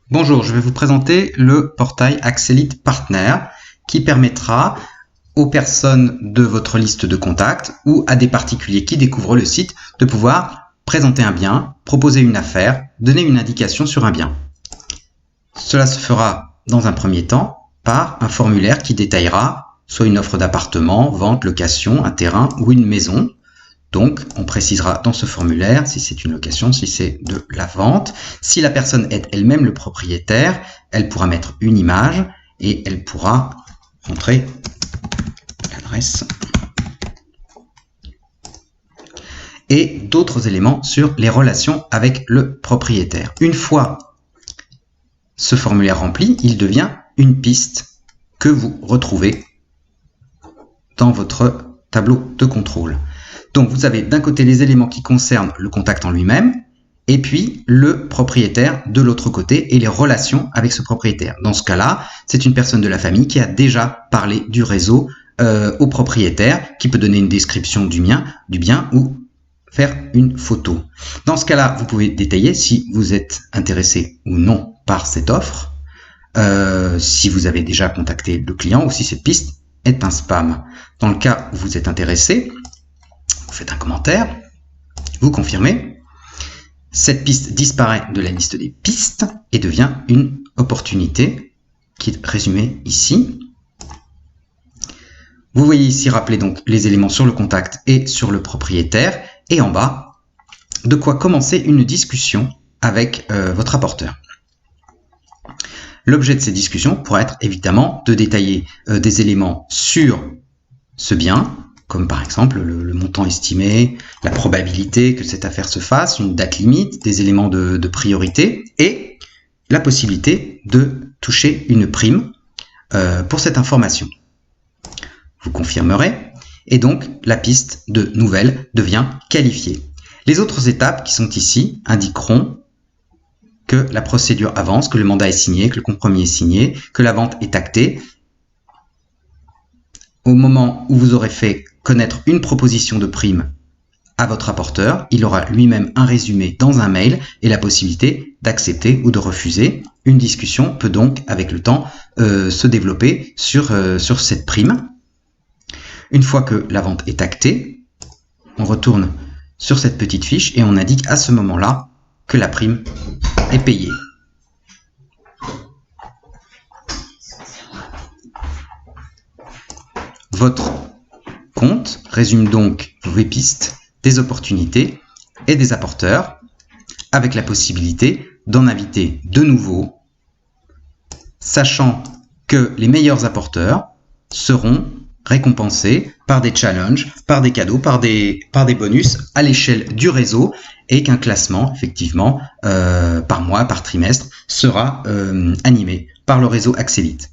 Bonjour, je vais vous présenter le portail Axelite Partner qui permettra aux personnes de votre liste de contacts ou à des particuliers qui découvrent le site de pouvoir présenter un bien, proposer une affaire, donner une indication sur un bien. Cela se fera dans un premier temps par un formulaire qui détaillera soit une offre d'appartement, vente, location, un terrain ou une maison. Donc, on précisera dans ce formulaire si c'est une location, si c'est de la vente. Si la personne est elle-même le propriétaire, elle pourra mettre une image et elle pourra montrer l'adresse et d'autres éléments sur les relations avec le propriétaire. Une fois ce formulaire rempli, il devient une piste que vous retrouvez dans votre tableau de contrôle. Donc, vous avez d'un côté les éléments qui concernent le contact en lui-même, et puis le propriétaire de l'autre côté et les relations avec ce propriétaire. Dans ce cas-là, c'est une personne de la famille qui a déjà parlé du réseau au propriétaire, qui peut donner une description du bien ou faire une photo. Dans ce cas-là, vous pouvez détailler si vous êtes intéressé ou non par cette offre, si vous avez déjà contacté le client ou si cette piste est un spam. Dans le cas où vous êtes intéressé, vous faites un commentaire, vous confirmez, cette piste disparaît de la liste des pistes et devient une opportunité qui est résumée ici. Vous voyez ici rappeler donc les éléments sur le contact et sur le propriétaire et en bas, de quoi commencer une discussion avec votre apporteur. L'objet de ces discussions pourra être évidemment de détailler des éléments sur ce bien, comme par exemple le montant estimé, la probabilité que cette affaire se fasse, une date limite, des éléments de priorité et la possibilité de toucher une prime pour cette information. Vous confirmerez et donc la piste de nouvelles devient qualifiée. Les autres étapes qui sont ici indiqueront que la procédure avance, que le mandat est signé, que le compromis est signé, que la vente est actée. Au moment où vous aurez fait connaître une proposition de prime à votre apporteur, il aura lui-même un résumé dans un mail et la possibilité d'accepter ou de refuser. Une discussion peut donc, avec le temps, se développer sur cette prime. Une fois que la vente est actée, on retourne sur cette petite fiche et on indique à ce moment-là que la prime est payée. Votre compte résume donc vos pistes, des opportunités et des apporteurs, avec la possibilité d'en inviter de nouveaux, sachant que les meilleurs apporteurs seront récompensés par des challenges, par des cadeaux, par des bonus à l'échelle du réseau et qu'un classement, effectivement, par mois, par trimestre, sera animé par le réseau Axelite.